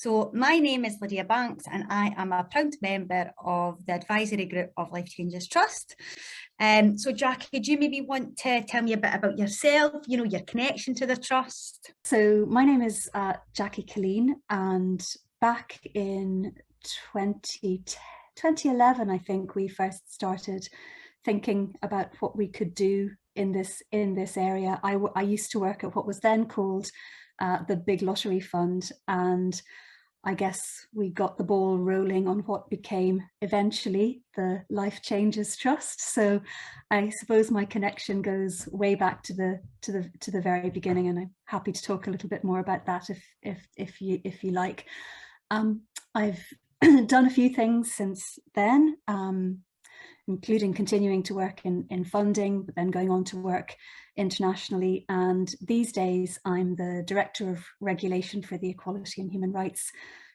So my name is Lydia Banks and I am a proud member of the advisory group of Life Changes Trust. So Jackie, do you maybe want to tell me a bit about yourself, your connection to the trust? So my name is Jackie Killeen, and back in 2011, I think we first started thinking about what we could do in this area. I used to work at what was then called the Big Lottery Fund, and I guess we got the ball rolling on what became eventually the Life Changes Trust. So I suppose my connection goes way back to the very beginning, and I'm happy to talk a little bit more about that if you like. I've done a few things since then, including continuing to work in funding, but then going on to work internationally. And these days, I'm the Director of Regulation for the Equality and Human Rights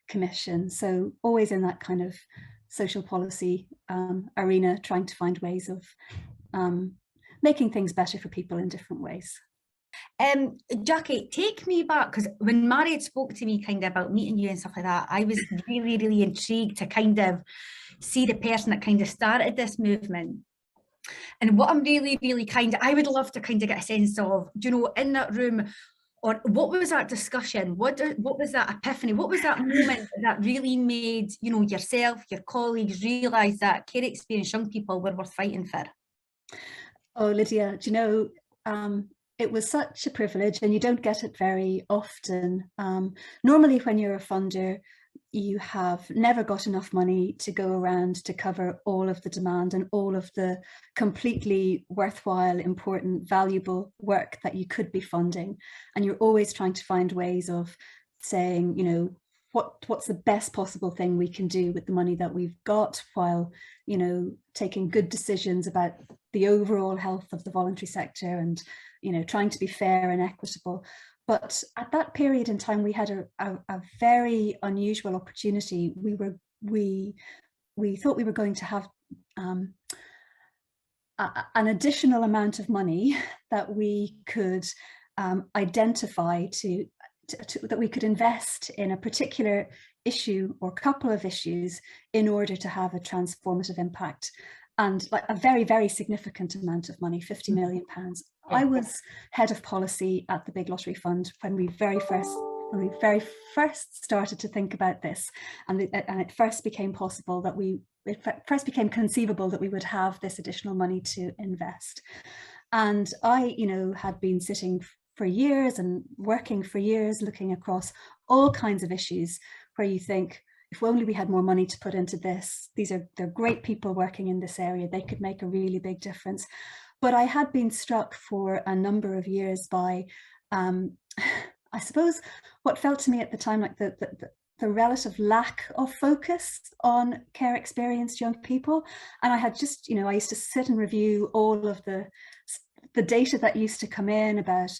Commission. So always in that kind of social policy arena, trying to find ways of making things better for people in different ways. Jackie, take me back, because when Mary spoke to me kind of about meeting you and stuff like that, I was really, really intrigued to kind of see the person that kind of started this movement. And what I'm really, really I would love to kind of get a sense of, in that room, or what was that discussion? What was that epiphany? What was that moment that really made, yourself, your colleagues realise that care experienced young people were worth fighting for? Oh, Lydia, it was such a privilege, and you don't get it very often. Normally when you're a funder, you have never got enough money to go around to cover all of the demand and all of the completely worthwhile, important, valuable work that you could be funding. And you're always trying to find ways of saying, what's the best possible thing we can do with the money that we've got, while, taking good decisions about the overall health of the voluntary sector and, trying to be fair and equitable. But at that period in time, we had a very unusual opportunity. We thought we were going to have an additional amount of money that we could identify that we could invest in a particular issue or couple of issues in order to have a transformative impact, and like a very, very significant amount of money, £50 million. I was head of policy at the Big Lottery Fund when we very first started to think about this, and it first became possible that it first became conceivable that we would have this additional money to invest. And I, had been sitting for years and working for years, looking across all kinds of issues where you think, if only we had more money to put into this, they're great people working in this area, they could make a really big difference. But I had been struck for a number of years by, I suppose, what felt to me at the time like the relative lack of focus on care experienced young people. And I had just, I used to sit and review all of the data that used to come in about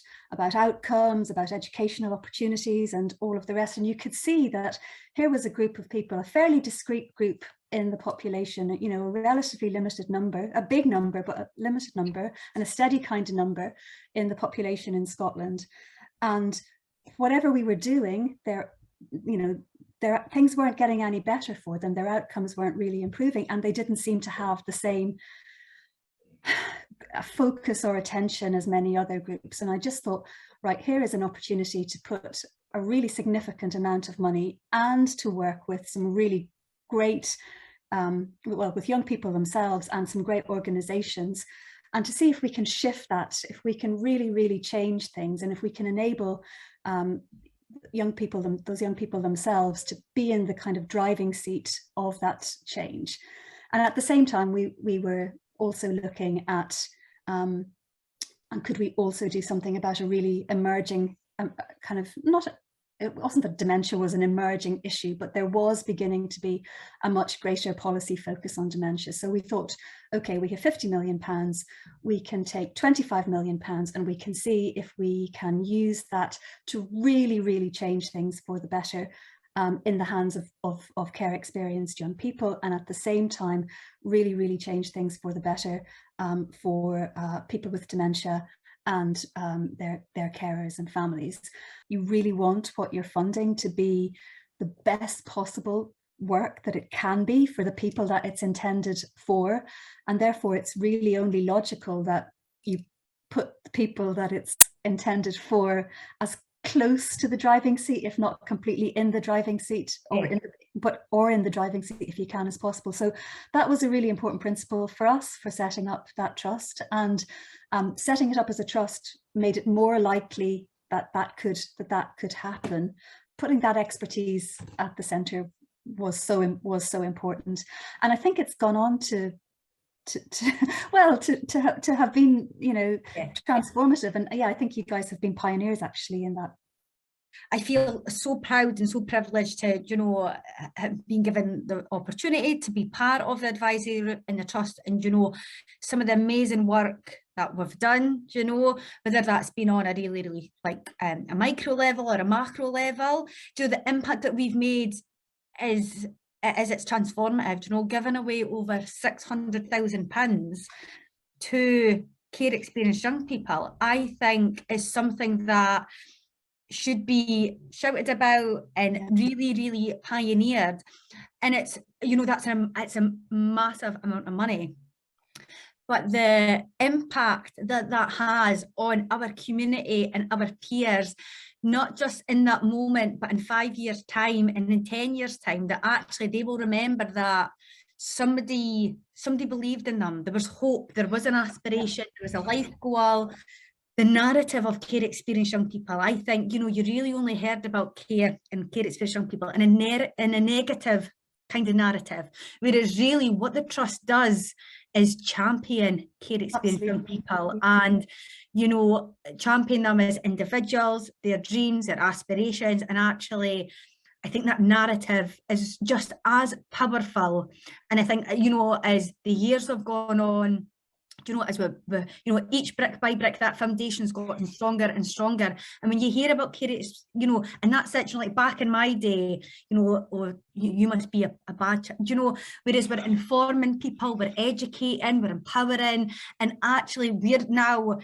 outcomes, about educational opportunities and all of the rest. And you could see that here was a group of people, a fairly discrete group in the population, a relatively limited number, a big number, but a limited number, and a steady kind of number in the population in Scotland. And whatever we were doing, things weren't getting any better for them. Their outcomes weren't really improving, and they didn't seem to have the same focus or attention as many other groups. And I just thought, right, here is an opportunity to put a really significant amount of money and to work with some really great, with young people themselves and some great organizations, and to see if we can shift that, if we can really, really change things, and if we can enable those young people themselves to be in the kind of driving seat of that change. And at the same time, we were also looking at, and could we also do something about a really emerging it wasn't that dementia was an emerging issue, but there was beginning to be a much greater policy focus on dementia. So we thought, okay, we have £50 million, we can take £25 million, and we can see if we can use that to really, really change things for the better in the hands of care experienced young people, and at the same time really, really change things for the better for people with dementia and their carers and families. You really want what you're funding to be the best possible work that it can be for the people that it's intended for, and therefore it's really only logical that you put the people that it's intended for as close to the driving seat, if not completely in the driving seat, or in the driving seat if you can, as possible. So that was a really important principle for us for setting up that trust, and setting it up as a trust made it more likely that that could happen. Putting that expertise at the centre was so important, and I think it's gone on to have been, transformative. And yeah, I think you guys have been pioneers actually in that. I feel so proud and so privileged to, have been given the opportunity to be part of the advisory group and the trust, and, some of the amazing work that we've done, whether that's been on a really like a micro level or a macro level, the impact that we've made is it's transformative, giving away over £600,000 to care experienced young people, I think is something that should be shouted about and really pioneered. And it's, it's a massive amount of money, but the impact that has on our community and our peers, not just in that moment, but in 5 years' time and in 10 years' time, that actually they will remember that somebody believed in them. There was hope, there was an aspiration, there was a life goal. The narrative of care experienced young people, I think, you really only heard about care and care experienced young people in a negative kind of narrative, whereas really what the trust does is champion care experienced young people, and champion them as individuals, their dreams, their aspirations. And actually I think that narrative is just as powerful. And I think, as the years have gone on, as we each brick by brick, that foundation's gotten stronger and stronger. And when you hear about care, and that's actually like back in my day, or you must be a bad child, whereas we're informing people, we're educating, we're empowering, and actually we're now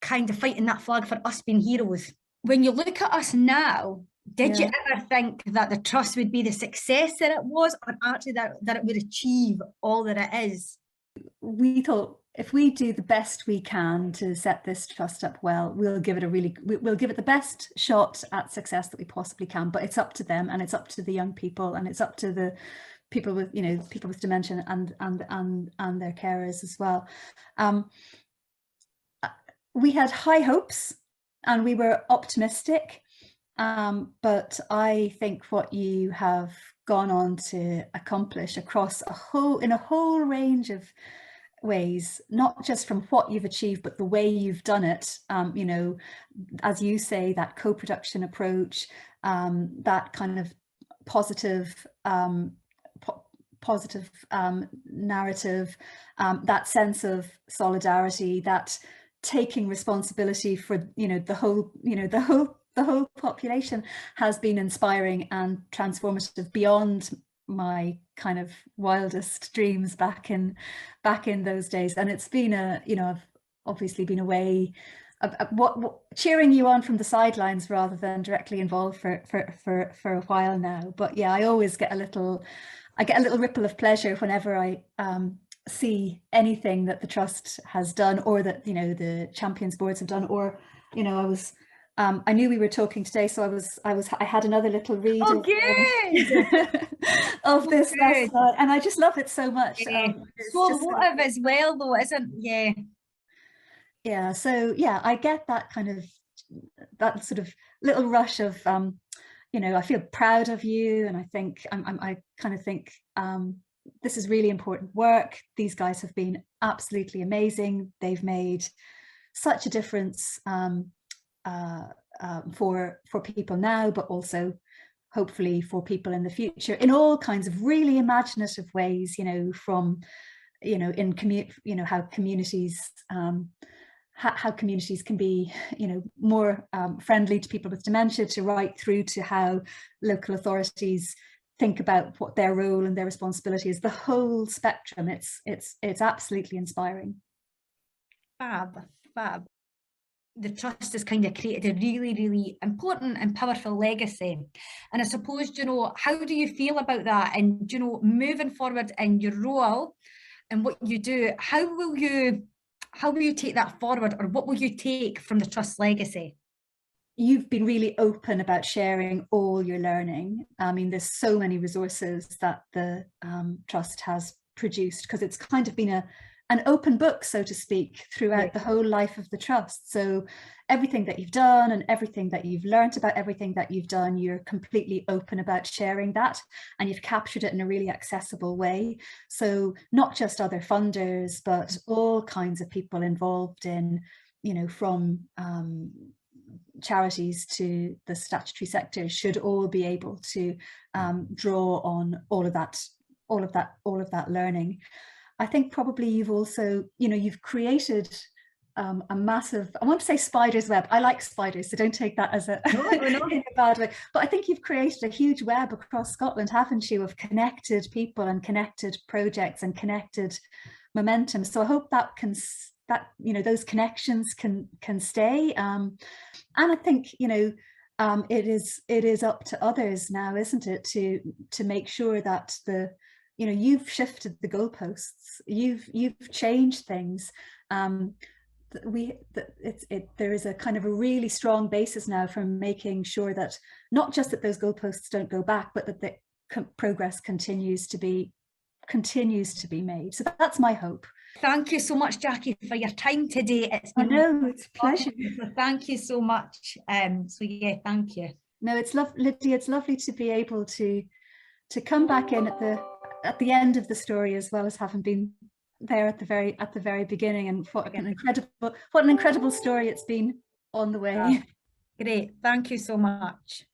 kind of fighting that flag for us being heroes. When you look at us now, did you ever think that the trust would be the success that it was, or actually that it would achieve all that it is? We thought, if we do the best we can to set this trust up well, we'll give it the best shot at success that we possibly can. But it's up to them, and it's up to the young people, and it's up to the people with dementia and their carers as well. We had high hopes and we were optimistic, but I think what you have gone on to accomplish across in a whole range of ways, not just from what you've achieved, but the way you've done it, as you say, that co-production approach, that kind of positive narrative, that sense of solidarity, that taking responsibility for the whole population, has been inspiring and transformative beyond my kind of wildest dreams back in those days. And it's been I've obviously been away, cheering you on from the sidelines rather than directly involved for a while now. But yeah, I always get a little ripple of pleasure whenever I see anything that the trust has done, or that the champions boards have done, or I knew we were talking today, so I had another little read of this last night, and I just love it so much. So emotive as well, though, isn't? So I get that kind of, that sort of little rush of I feel proud of you, and I think I kind of think this is really important work. These guys have been absolutely amazing. They've made such a difference for people now, but also hopefully for people in the future, in all kinds of really imaginative ways, from how communities how communities can be more friendly to people with dementia, to right through to how local authorities think about what their role and their responsibility is. The whole spectrum. It's absolutely inspiring. Fab. the trust has kind of created a really, really important and powerful legacy. And I suppose, you know, how do you feel about that? And, you know, moving forward in your role and what you do, how will you take that forward, or what will you take from the trust legacy? You've been really open about sharing all your learning. I mean, there's so many resources that the Trust has produced, because it's kind of been an open book, so to speak, throughout the whole life of the Trust. So everything that you've done and everything that you've learned about everything that you've done, you're completely open about sharing that, and you've captured it in a really accessible way. So not just other funders, but all kinds of people involved in, you know, from charities to the statutory sector should all be able to draw on all of that learning. I think probably you've also, you know, you've created a massive, I want to say spider's web. I like spiders, so don't take that as a, in a bad way. But I think you've created a huge web across Scotland, haven't you, of connected people and connected projects and connected momentum. So I hope that you know, those connections can stay. And I think, you know, it is up to others now, isn't it, to make sure that you know, you've shifted the goalposts, you've changed things. There is a kind of a really strong basis now for making sure that not just that those goalposts don't go back, but that the progress continues to be made. So that's my hope. Thank you so much, Jackie, for your time today. It's been, I know, it's a pleasure. So thank you so much. So yeah, thank you. No, it's Lydia, it's lovely to be able to come back in at the end of the story, as well as having been there at the very beginning. And what an incredible story it's been on the way. Great, thank you so much.